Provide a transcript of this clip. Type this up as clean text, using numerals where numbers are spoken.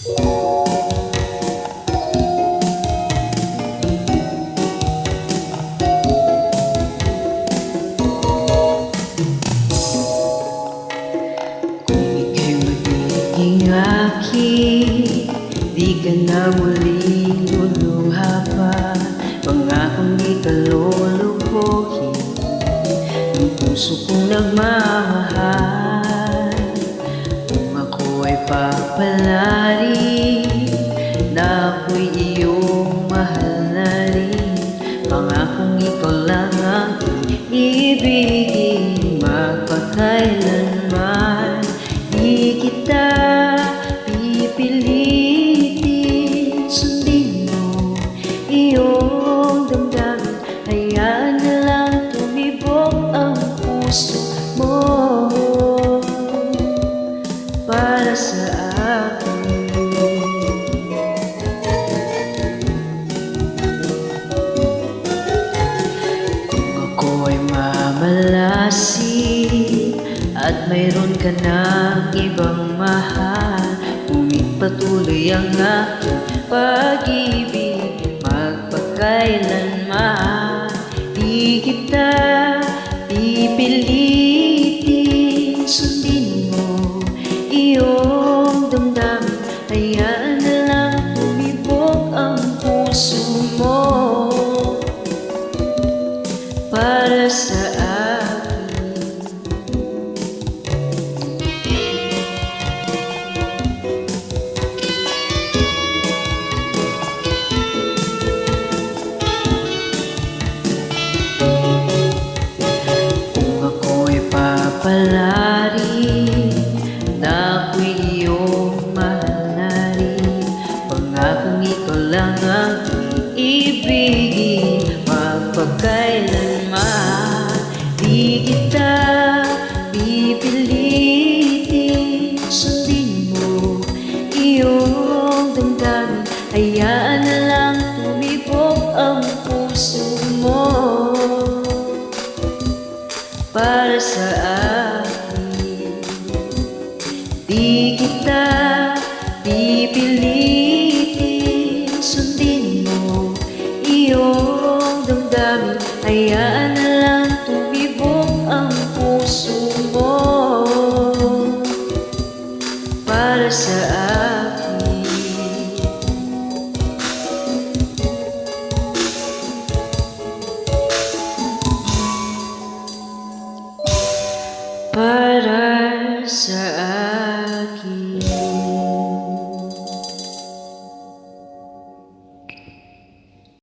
Di ka na muling luluha pa. Pangakong di ka lulukohin ng puso kong nagmamahal. Kung ako ay papalari na ako'y iyong mahal na rin. Pangakong ikaw lang ang ibigin magpakailanman. Di kita pipilitin, sundin mo iyong damdamin. Hayaan na lang tumibok ang puso mo para sa akin. Kung ako ay mamalasig at mayroon ka ng ibang mahal, patuloy ang aking pag-ibig magpakailanman. Di kita pipilitin, sundin mo iyong damdamin. Hayaan na lang tumibok ang puso mo para sa akin. Palari na ako'y iyong mahal na rin. Pangakong ikaw lang ang iibigin magpakailanman. Di kita pipilitin, sundin mo iyong damdamin. Hayaan na lang tumibok ang puso mo para sa akin. Di kita pipilitin, sundin mo iyong damdamin. Hayaan na lang tumibok ang puso mo para sa akin.